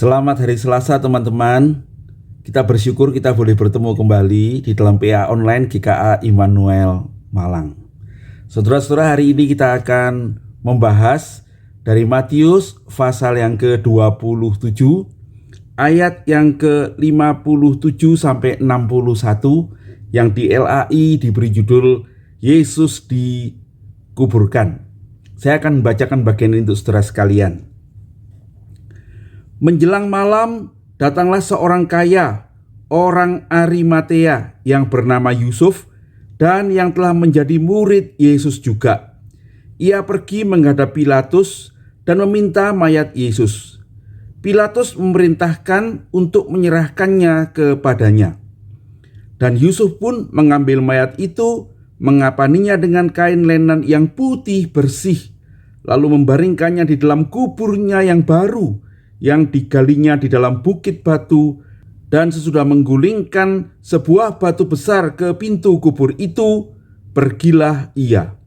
Selamat hari Selasa teman-teman. Kita bersyukur kita boleh bertemu kembali di dalam PA Online GKA Immanuel Malang. Saudara-saudara, hari ini kita akan membahas dari Matius pasal yang ke-27 ayat yang ke-57 sampai 61 yang di LAI diberi judul Yesus dikuburkan. Saya akan membacakan bagian ini untuk saudara sekalian. Menjelang malam, datanglah seorang kaya, orang Arimatea yang bernama Yusuf dan yang telah menjadi murid Yesus juga. Ia pergi menghadap Pilatus dan meminta mayat Yesus. Pilatus memerintahkan untuk menyerahkannya kepadanya. Dan Yusuf pun mengambil mayat itu, mengapaninya dengan kain lenan yang putih bersih, lalu membaringkannya di dalam kuburnya yang baru, yang digalinya di dalam bukit batu, dan sesudah menggulingkan sebuah batu besar ke pintu kubur itu, pergilah ia.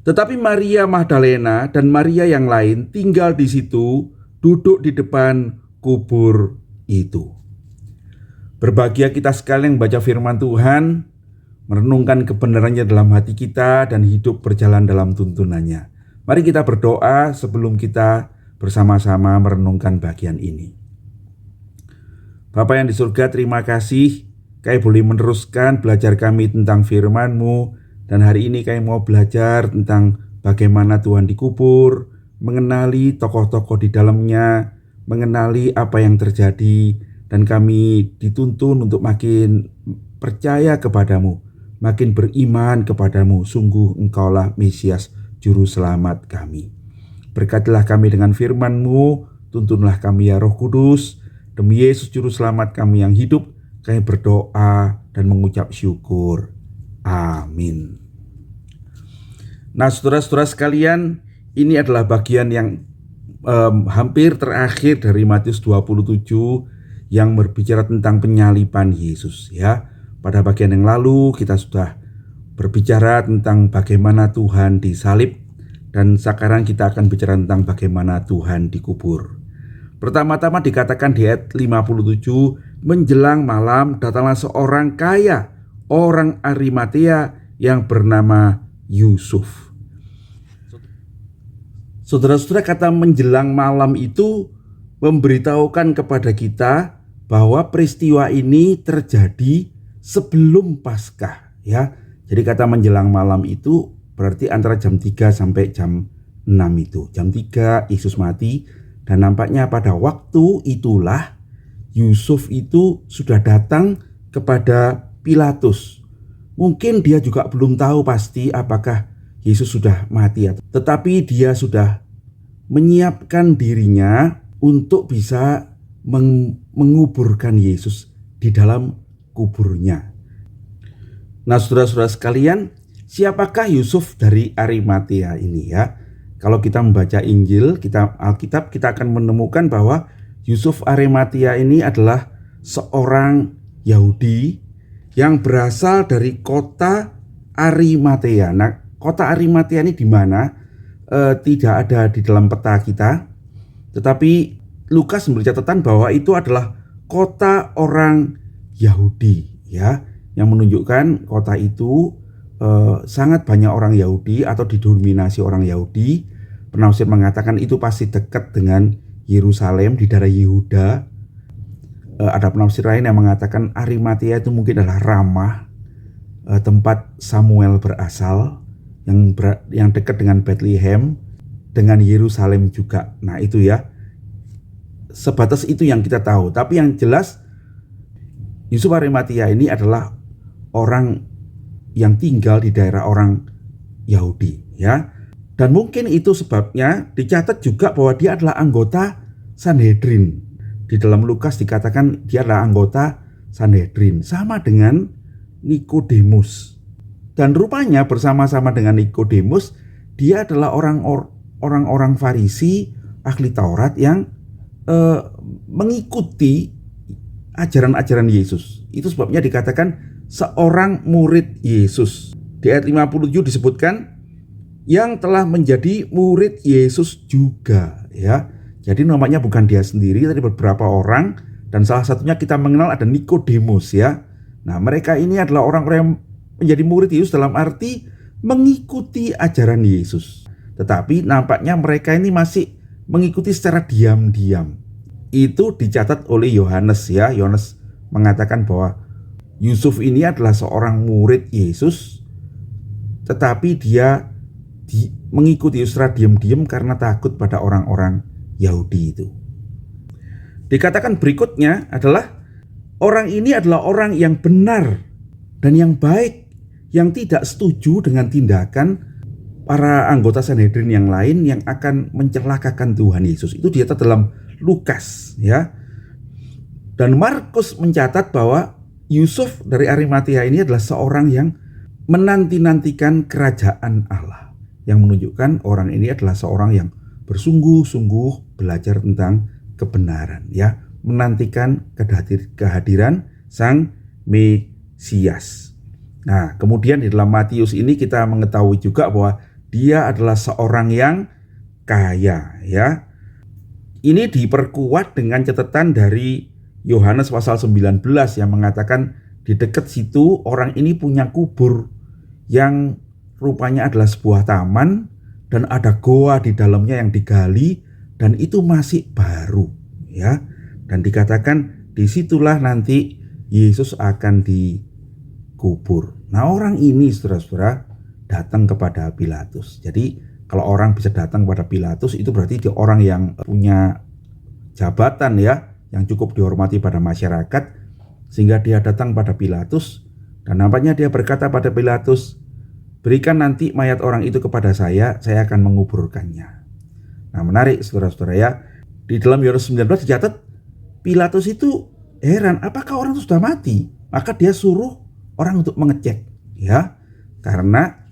Tetapi Maria Magdalena dan Maria yang lain tinggal di situ, duduk di depan kubur itu. Berbahagia kita sekalian yang baca firman Tuhan, merenungkan kebenarannya dalam hati kita dan hidup berjalan dalam tuntunannya. Mari kita berdoa sebelum kita bersama-sama merenungkan bagian ini. Bapa yang di surga, terima kasih Kami boleh meneruskan belajar kami tentang firman-Mu. Dan hari ini kami mau belajar tentang bagaimana Tuhan dikubur, mengenali tokoh-tokoh di dalamnya, mengenali apa yang terjadi. Dan kami dituntun untuk makin percaya kepadamu, makin beriman kepadamu. Sungguh Engkaulah Mesias, Juru Selamat kami. Berkatilah kami dengan firman-Mu, tuntunlah kami ya Roh Kudus. Demi Yesus Juru Selamat kami yang hidup, kami berdoa dan mengucap syukur. Amin. Nah, saudara-saudara sekalian, ini adalah bagian yang hampir terakhir dari Matius 27 yang berbicara tentang penyaliban Yesus ya. Pada bagian yang lalu kita sudah berbicara tentang bagaimana Tuhan disalib. Dan sekarang kita akan bicara tentang bagaimana Tuhan dikubur. Pertama-tama dikatakan di ayat 57, menjelang malam datanglah seorang kaya, orang Arimatea yang bernama Yusuf. Saudara-saudara, kata menjelang malam itu memberitahukan kepada kita bahwa peristiwa ini terjadi sebelum Paskah ya. Jadi kata menjelang malam itu berarti antara jam 3 sampai jam 6 itu. Jam 3 Yesus mati, dan nampaknya pada waktu itulah Yusuf itu sudah datang kepada Pilatus. Mungkin dia juga belum tahu pasti apakah Yesus sudah mati, tetapi dia sudah menyiapkan dirinya untuk bisa menguburkan Yesus di dalam kuburnya. Nah, saudara-saudara sekalian, siapakah Yusuf dari Arimatea ini ya? Kalau kita membaca Injil, Alkitab, kita akan menemukan bahwa Yusuf Arimatea ini adalah seorang Yahudi yang berasal dari kota Arimatea. Nah, kota Arimatea ini di mana? Tidak ada di dalam peta kita. Tetapi Lukas memberi catatan bahwa itu adalah kota orang Yahudi ya, yang menunjukkan kota itu sangat banyak orang Yahudi atau didominasi orang Yahudi. Penafsir mengatakan itu pasti dekat dengan Yerusalem di daerah Yehuda. Ada penafsir lain yang mengatakan Arimatea itu mungkin adalah Ramah, tempat Samuel berasal, yang dekat dengan Bethlehem, dengan Yerusalem juga. Nah itu ya, sebatas itu yang kita tahu. Tapi yang jelas Yusuf Arimatea ini adalah orang yang tinggal di daerah orang Yahudi ya. Dan mungkin itu sebabnya dicatat juga bahwa dia adalah anggota Sanhedrin. Di dalam Lukas dikatakan dia adalah anggota Sanhedrin, sama dengan Nikodemus. Dan rupanya bersama-sama dengan Nikodemus, dia adalah orang-orang Farisi, ahli Taurat yang mengikuti ajaran-ajaran Yesus. Itu sebabnya dikatakan seorang murid Yesus. Di ayat 57 disebutkan yang telah menjadi murid Yesus juga ya. Jadi namanya bukan dia sendiri, tapi beberapa orang, dan salah satunya kita mengenal ada Nikodemus ya. Nah, mereka ini adalah orang-orang yang menjadi murid Yesus dalam arti mengikuti ajaran Yesus. Tetapi nampaknya mereka ini masih mengikuti secara diam-diam. Itu dicatat oleh Yohanes ya. Yohanes mengatakan bahwa Yusuf ini adalah seorang murid Yesus, tetapi dia mengikuti Yesus secara diam-diam karena takut pada orang-orang Yahudi itu. Dikatakan berikutnya adalah orang ini adalah orang yang benar dan yang baik, yang tidak setuju dengan tindakan para anggota Sanhedrin yang lain yang akan mencelakakan Tuhan Yesus. Itu dicatat dalam Lukas ya. Dan Markus mencatat bahwa Yusuf dari Arimatea ini adalah seorang yang menanti-nantikan kerajaan Allah, yang menunjukkan orang ini adalah seorang yang bersungguh-sungguh belajar tentang kebenaran ya, menantikan kehadiran Sang Mesias. Nah, kemudian di dalam Matius ini kita mengetahui juga bahwa dia adalah seorang yang kaya ya. Ini diperkuat dengan catatan dari Yohanes pasal 19 yang mengatakan di dekat situ orang ini punya kubur yang rupanya adalah sebuah taman dan ada goa di dalamnya yang digali dan itu masih baru ya. Dan dikatakan disitulah nanti Yesus akan dikubur. Nah, orang ini saudara-saudara datang kepada Pilatus. Jadi kalau orang bisa datang kepada Pilatus itu berarti dia orang yang punya jabatan ya, yang cukup dihormati pada masyarakat, sehingga dia datang pada Pilatus dan nampaknya dia berkata pada Pilatus, berikan nanti mayat orang itu kepada saya akan menguburkannya. Nah, menarik saudara-saudara ya, di dalam Yohanes 19 dicatat Pilatus itu heran, apakah orang itu sudah mati? Maka dia suruh orang untuk mengecek ya, karena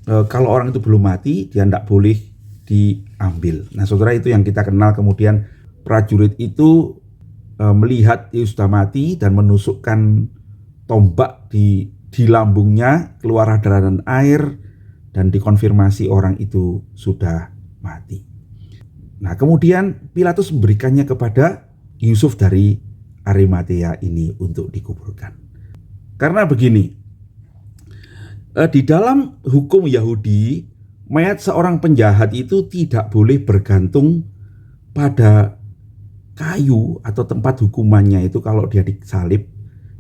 kalau orang itu belum mati dia tidak boleh diambil. Nah saudara, itu yang kita kenal. Kemudian prajurit itu melihat Yesus sudah mati dan menusukkan tombak di lambungnya, keluar darah dan air, dan dikonfirmasi orang itu sudah mati. Nah kemudian Pilatus memberikannya kepada Yusuf dari Arimatea ini untuk dikuburkan. Karena begini, di dalam hukum Yahudi, mayat seorang penjahat itu tidak boleh bergantung pada kayu atau tempat hukumannya itu kalau dia disalib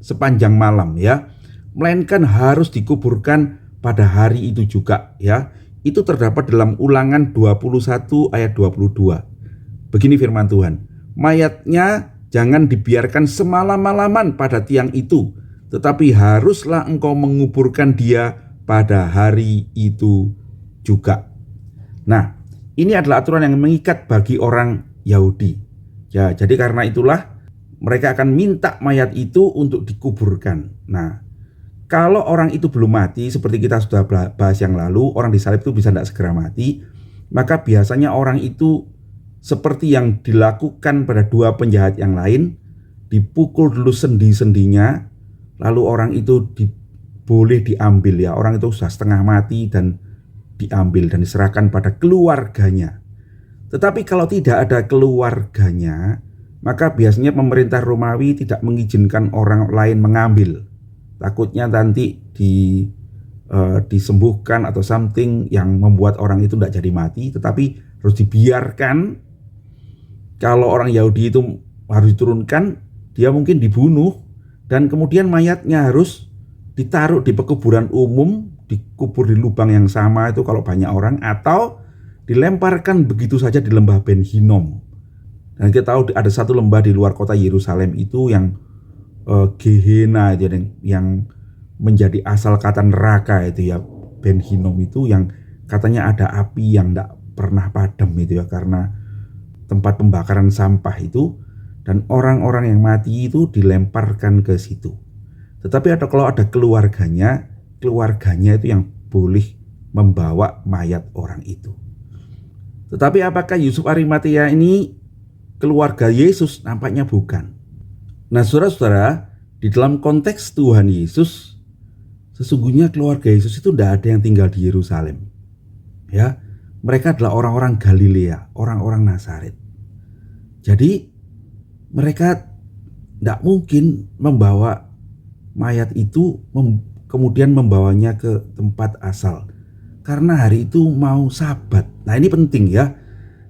sepanjang malam ya, melainkan harus dikuburkan pada hari itu juga ya. Itu terdapat dalam Ulangan 21 ayat 22. Begini firman Tuhan, mayatnya jangan dibiarkan semalam-malaman pada tiang itu, tetapi haruslah engkau menguburkan dia pada hari itu juga. Nah, ini adalah aturan yang mengikat bagi orang Yahudi. Ya, jadi karena itulah mereka akan minta mayat itu untuk dikuburkan. Nah, kalau orang itu belum mati, seperti kita sudah bahas yang lalu, orang disalib itu bisa tidak segera mati, maka biasanya orang itu seperti yang dilakukan pada dua penjahat yang lain, dipukul dulu sendi-sendinya, lalu orang itu boleh diambil ya. Orang itu sudah setengah mati dan diambil dan diserahkan pada keluarganya. Tetapi kalau tidak ada keluarganya, maka biasanya pemerintah Romawi tidak mengizinkan orang lain mengambil. Takutnya nanti disembuhkan atau something yang membuat orang itu tidak jadi mati, tetapi harus dibiarkan. Kalau orang Yahudi itu harus diturunkan, dia mungkin dibunuh dan kemudian mayatnya harus ditaruh di pekuburan umum, dikubur di lubang yang sama itu kalau banyak orang, atau dilemparkan begitu saja di lembah Ben Hinnom. Dan kita tahu ada satu lembah di luar kota Yerusalem itu yang Gehenna itu yang menjadi asal kata neraka itu ya, Ben Hinnom itu yang katanya ada api yang tidak pernah padam itu ya, karena tempat pembakaran sampah itu, dan orang-orang yang mati itu dilemparkan ke situ. Tetapi kalau ada keluarganya itu yang boleh membawa mayat orang itu. Tetapi apakah Yusuf Arimatea ini keluarga Yesus? Nampaknya bukan. Nah saudara-saudara, di dalam konteks Tuhan Yesus, sesungguhnya keluarga Yesus itu tidak ada yang tinggal di Yerusalem. Ya, mereka adalah orang-orang Galilea, orang-orang Nazaret. Jadi mereka tidak mungkin membawa mayat itu kemudian membawanya ke tempat asal, karena hari itu mau Sabat. Nah ini penting ya.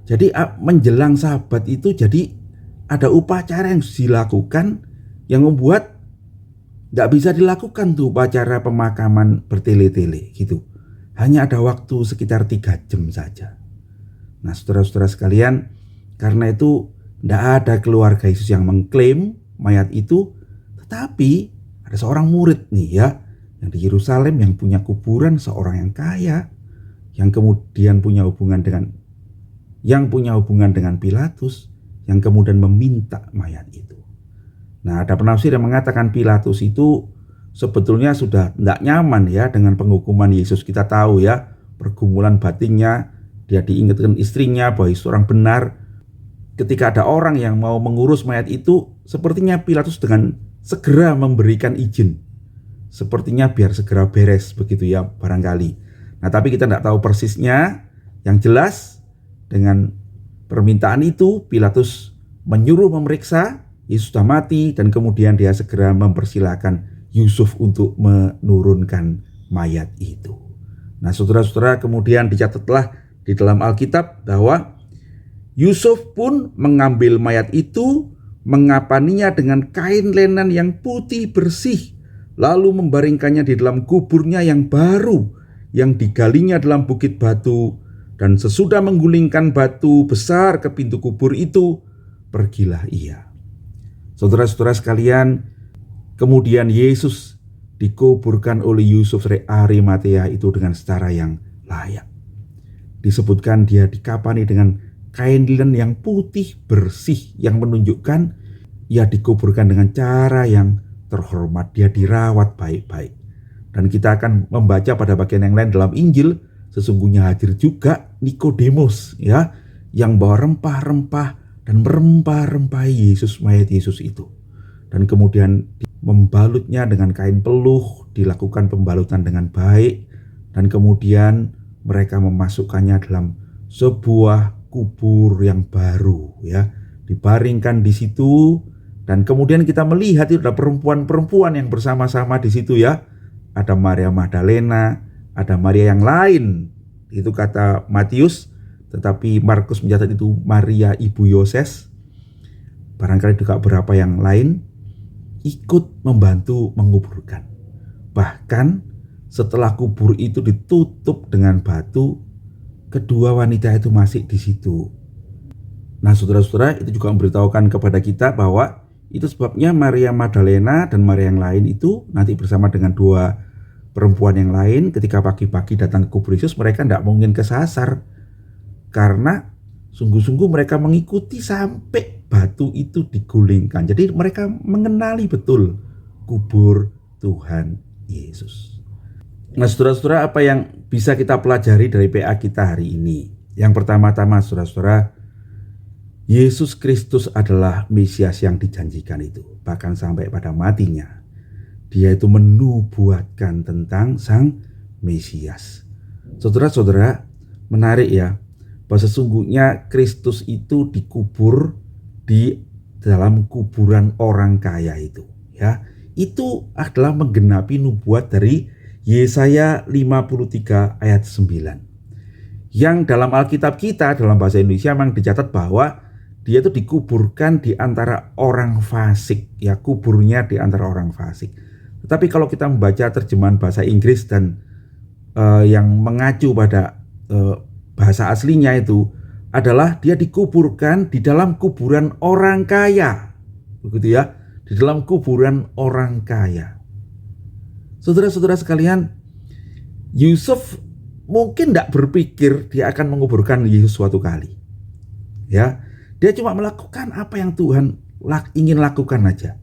Jadi menjelang Sabat itu jadi ada upacara yang dilakukan yang membuat nggak bisa dilakukan tuh upacara pemakaman bertele-tele gitu. Hanya ada waktu sekitar 3 jam saja. Nah saudara-saudara sekalian, karena itu tidak ada keluarga Yesus yang mengklaim mayat itu, tetapi ada seorang murid nih ya, yang di Yerusalem yang punya kuburan, seorang yang kaya, yang kemudian punya hubungan dengan Pilatus, yang kemudian meminta mayat itu. Nah ada penafsir yang mengatakan Pilatus itu sebetulnya sudah tidak nyaman ya dengan penghukuman Yesus. Kita tahu ya pergumulan batinnya, dia diingatkan istrinya bahwa Yesus orang benar. Ketika ada orang yang mau mengurus mayat itu, sepertinya Pilatus dengan segera memberikan izin. Sepertinya biar segera beres begitu ya barangkali. Nah tapi kita tidak tahu persisnya. Yang jelas dengan permintaan itu Pilatus menyuruh memeriksa Yesus sudah mati, dan kemudian dia segera mempersilahkan Yusuf untuk menurunkan mayat itu. Nah saudara-saudara, kemudian dicatatlah di dalam Alkitab bahwa Yusuf pun mengambil mayat itu, mengapaninya dengan kain lenan yang putih bersih, lalu membaringkannya di dalam kuburnya yang baru, yang digalinya dalam bukit batu. Dan sesudah menggulingkan batu besar ke pintu kubur itu, pergilah ia. Saudara-saudara sekalian, kemudian Yesus dikuburkan oleh Yusuf dari Arimatea itu dengan secara yang layak. Disebutkan dia dikapani dengan kain linen yang putih bersih, yang menunjukkan ia dikuburkan dengan cara yang terhormat, dia dirawat baik-baik. Dan kita akan membaca pada bagian yang lain dalam Injil, sesungguhnya hadir juga Nikodemus ya, yang bawa rempah-rempah dan merempah-rempahi mayat Yesus itu. Dan kemudian membalutnya dengan kain peluh, dilakukan pembalutan dengan baik, dan kemudian mereka memasukkannya dalam sebuah kubur yang baru ya, dibaringkan di situ. Dan kemudian kita melihat itu ada perempuan-perempuan yang bersama-sama di situ ya. Ada Maria Magdalena, ada Maria yang lain, itu kata Matius, tetapi Markus mencatat itu Maria ibu Yoses. Barangkali juga beberapa yang lain ikut membantu menguburkan. Bahkan setelah kubur itu ditutup dengan batu, kedua wanita itu masih di situ. Nah saudara-saudara, itu juga memberitahukan kepada kita bahwa itu sebabnya Maria Magdalena dan Maria yang lain itu nanti bersama dengan 2 perempuan yang lain ketika pagi-pagi datang ke kubur Yesus, mereka tidak mungkin kesasar, karena sungguh-sungguh mereka mengikuti sampai batu itu digulingkan. Jadi mereka mengenali betul kubur Tuhan Yesus. Nah saudara-saudara, apa yang bisa kita pelajari dari PA kita hari ini? Yang pertama-tama saudara-saudara, Yesus Kristus adalah Mesias yang dijanjikan itu. Bahkan sampai pada matinya, dia itu menubuatkan tentang Sang Mesias. Saudara-saudara, menarik ya, bahwa sesungguhnya Kristus itu dikubur di dalam kuburan orang kaya itu ya. Itu adalah menggenapi nubuat dari Yesaya 53 ayat 9. Yang dalam Alkitab kita dalam bahasa Indonesia memang dicatat bahwa dia itu dikuburkan di antara orang fasik ya, kuburnya di antara orang fasik. Tetapi kalau kita membaca terjemahan bahasa Inggris dan yang mengacu pada bahasa aslinya itu adalah dia dikuburkan di dalam kuburan orang kaya. Begitu ya, di dalam kuburan orang kaya. Saudara-saudara sekalian, Yusuf mungkin tidak berpikir dia akan menguburkan Yesus suatu kali. Ya, dia cuma melakukan apa yang Tuhan ingin lakukan aja.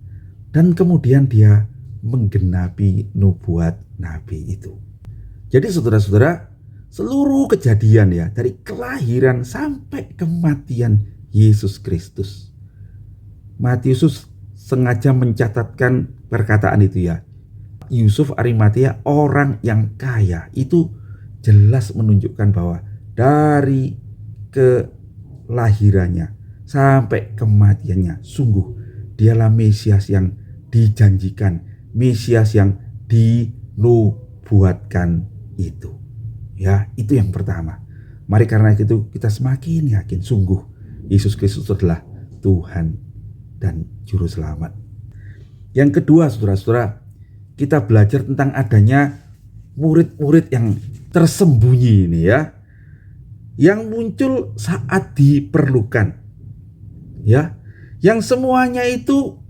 Dan kemudian dia menggenapi nubuat Nabi itu. Jadi saudara-saudara, seluruh kejadian ya, dari kelahiran sampai kematian Yesus Kristus, Matius sengaja mencatatkan perkataan itu ya. Yusuf Arimatea, orang yang kaya, itu jelas menunjukkan bahwa dari kelahirannya sampai kematiannya. Sungguh dialah Mesias yang dijanjikan, Mesias yang dinubuatkan itu. Ya, itu yang pertama. Mari karena itu kita semakin yakin sungguh Yesus Kristus adalah Tuhan dan Juru Selamat. Yang kedua, saudara-saudara, kita belajar tentang adanya murid-murid yang tersembunyi ini ya, yang muncul saat diperlukan, ya, yang semuanya itu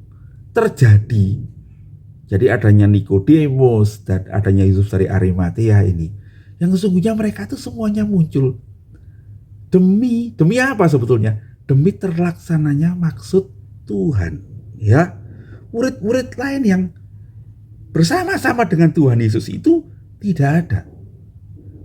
terjadi. Jadi adanya Nikodemus dan adanya Yusuf dari Arimatea ini, yang sesungguhnya mereka itu semuanya muncul demi apa sebetulnya? Demi terlaksananya maksud Tuhan, ya. Murid-murid lain yang bersama-sama dengan Tuhan Yesus itu tidak ada.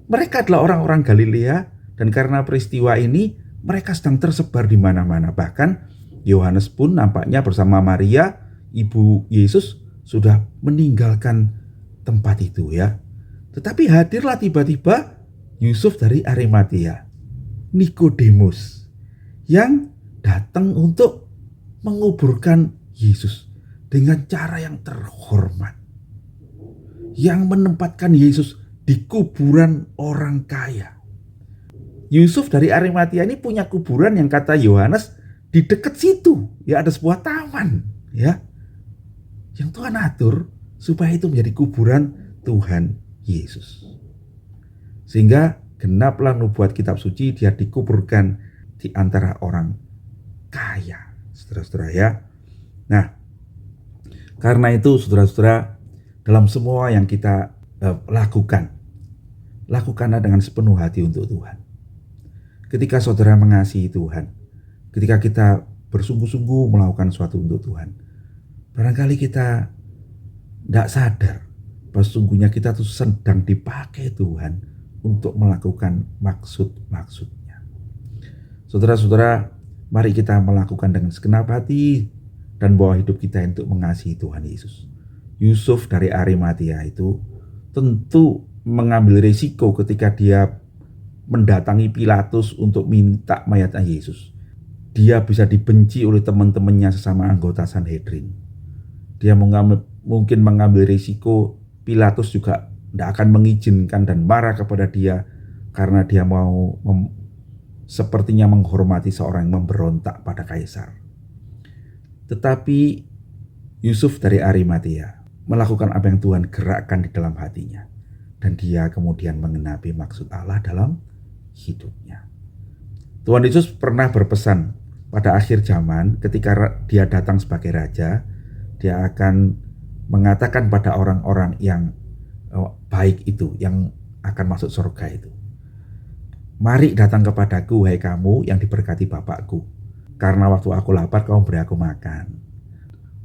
Mereka adalah orang-orang Galilea, dan karena peristiwa ini mereka sedang tersebar di mana-mana. Bahkan Yohanes pun nampaknya bersama Maria, ibu Yesus, sudah meninggalkan tempat itu ya. Tetapi hadirlah tiba-tiba Yusuf dari Arimatea, Nikodemus, yang datang untuk menguburkan Yesus dengan cara yang terhormat, yang menempatkan Yesus di kuburan orang kaya. Yusuf dari Arimatea ini punya kuburan yang kata Yohanes di dekat situ, ya, ada sebuah taman, ya, yang Tuhan atur supaya itu menjadi kuburan Tuhan Yesus. Sehingga genaplah nubuat kitab suci, dia dikuburkan di antara orang kaya, saudara-saudara ya. Nah, karena itu saudara-saudara, dalam semua yang kita lakukanlah dengan sepenuh hati untuk Tuhan. Ketika saudara mengasihi Tuhan, ketika kita bersungguh-sungguh melakukan sesuatu untuk Tuhan, barangkali kita tidak sadar bahwa sesungguhnya kita tuh sedang dipakai Tuhan untuk melakukan maksud-maksudnya. Saudara-saudara, mari kita melakukan dengan segenap hati dan bawa hidup kita untuk mengasihi Tuhan Yesus. Yusuf dari Arimatea itu tentu mengambil risiko ketika dia mendatangi Pilatus untuk minta mayatnya Yesus. Dia bisa dibenci oleh teman-temannya sesama anggota Sanhedrin. Dia mungkin mengambil risiko Pilatus juga tidak akan mengizinkan dan marah kepada dia karena dia mau sepertinya menghormati seorang yang memberontak pada kaisar. Tetapi Yusuf dari Arimatea melakukan apa yang Tuhan gerakkan di dalam hatinya, dan dia kemudian mengenapi maksud Allah dalam hidupnya. Tuhan Yesus pernah berpesan pada akhir zaman ketika dia datang sebagai raja, dia akan mengatakan pada orang-orang yang baik itu, yang akan masuk surga itu, mari datang kepadaku wahai kamu yang diberkati Bapakku, karena waktu aku lapar kamu beri aku makan,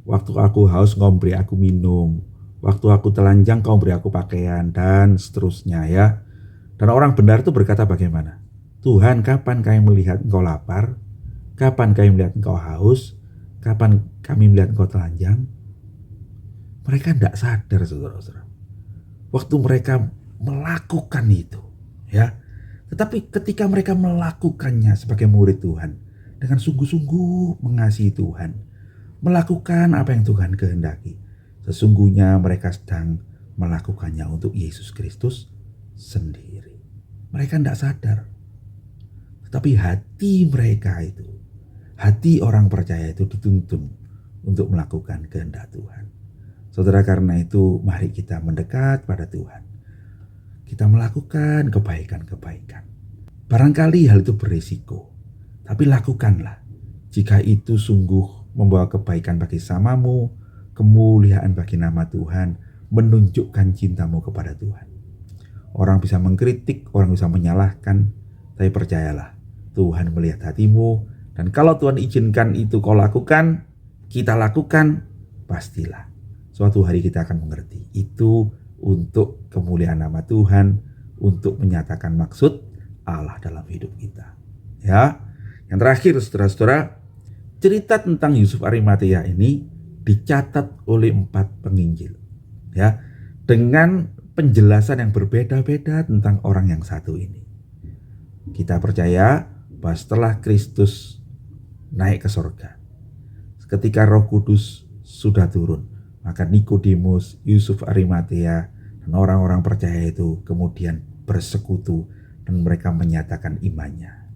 waktu aku haus kau beri aku minum, waktu aku telanjang kau beri aku pakaian, dan seterusnya ya. Dan orang benar itu berkata bagaimana? Tuhan, kapan kami melihat engkau lapar? Kapan kami melihat engkau haus? Kapan kami melihat engkau telanjang? Mereka tidak sadar, saudara-saudara, waktu mereka melakukan itu, ya. Tetapi ketika mereka melakukannya sebagai murid Tuhan, dengan sungguh-sungguh mengasihi Tuhan, melakukan apa yang Tuhan kehendaki, sesungguhnya mereka sedang melakukannya untuk Yesus Kristus sendiri. Mereka tidak sadar, tetapi hati mereka itu, hati orang percaya itu dituntun untuk melakukan kehendak Tuhan. Saudara, karena itu mari kita mendekat pada Tuhan. Kita melakukan kebaikan-kebaikan. Barangkali hal itu berisiko, tapi lakukanlah jika itu sungguh membawa kebaikan bagi samamu, kemuliaan bagi nama Tuhan, menunjukkan cintamu kepada Tuhan. Orang bisa mengkritik, orang bisa menyalahkan, tapi percayalah, Tuhan melihat hatimu, dan kalau Tuhan izinkan itu kau lakukan, kita lakukan, pastilah suatu hari kita akan mengerti itu untuk kemuliaan nama Tuhan, untuk menyatakan maksud Allah dalam hidup kita. Ya, yang terakhir saudara-saudara, cerita tentang Yusuf Arimatea ini dicatat oleh 4 penginjil, ya, dengan penjelasan yang berbeda-beda tentang orang yang satu ini. Kita percaya bahwa setelah Kristus naik ke surga. Ketika Roh Kudus sudah turun, maka Nikodemus, Yusuf Arimatea, dan orang-orang percaya itu kemudian bersekutu dan mereka menyatakan imannya.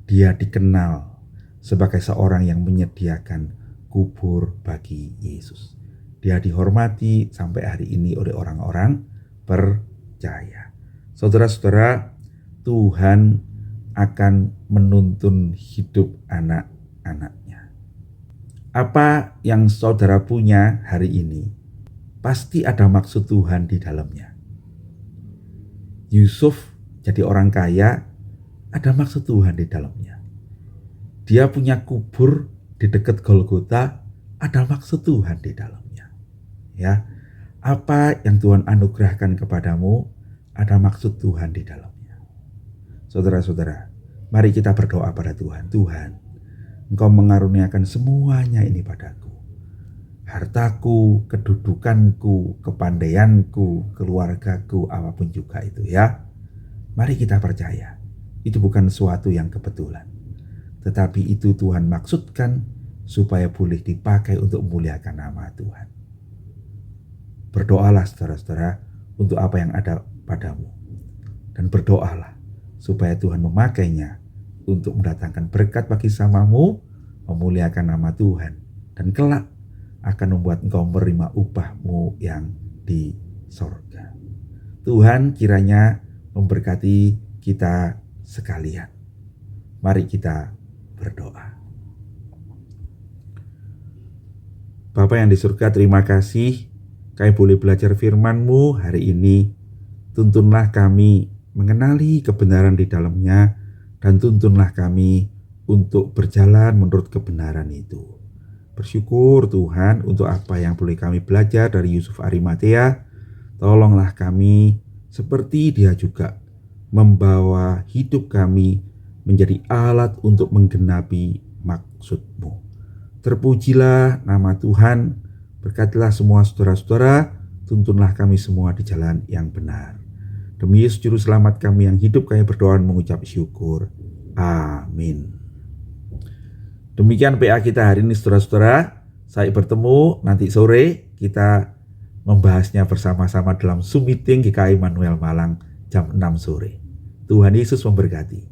Dia dikenal sebagai seorang yang menyediakan kubur bagi Yesus. Dia dihormati sampai hari ini oleh orang-orang percaya. Saudara-saudara, Tuhan akan menuntun hidup anak-anaknya. Apa yang saudara punya hari ini, pasti ada maksud Tuhan di dalamnya. Yusuf jadi orang kaya, ada maksud Tuhan di dalamnya. Dia punya kubur di dekat Golgota, ada maksud Tuhan di dalamnya. Ya, apa yang Tuhan anugerahkan kepadamu, ada maksud Tuhan di dalamnya. Saudara-saudara, mari kita berdoa pada Tuhan. Tuhan, Engkau mengaruniakan semuanya ini padaku. Hartaku, kedudukanku, kepandaianku, keluargaku, apapun juga itu ya. Mari kita percaya, itu bukan sesuatu yang kebetulan. Tetapi itu Tuhan maksudkan supaya boleh dipakai untuk memuliakan nama Tuhan. Berdoalah saudara-saudara untuk apa yang ada padamu. Dan berdoalah supaya Tuhan memakainya untuk mendatangkan berkat bagi samamu, memuliakan nama Tuhan. Dan kelak akan membuat engkau menerima upahmu yang di sorga. Tuhan kiranya memberkati kita sekalian. Mari kita berdoa. Bapa yang di surga, terima kasih kami boleh belajar firman-Mu hari ini. Tuntunlah kami mengenali kebenaran di dalamnya, dan tuntunlah kami untuk berjalan menurut kebenaran itu. Bersyukur Tuhan untuk apa yang boleh kami belajar dari Yusuf Arimatea. Tolonglah kami seperti dia juga membawa hidup kami menjadi alat untuk menggenapi maksud-Mu. Terpujilah nama Tuhan. Berkatilah semua saudara-saudara, tuntunlah kami semua di jalan yang benar. Demi Yesus Juru Selamat kami yang hidup, kami berdoa dan mengucap syukur. Amin. Demikian PA kita hari ini saudara-saudara. Saya bertemu nanti sore, kita membahasnya bersama-sama dalam Zoom meeting GKI Immanuel Malang jam 6 sore. Tuhan Yesus memberkati.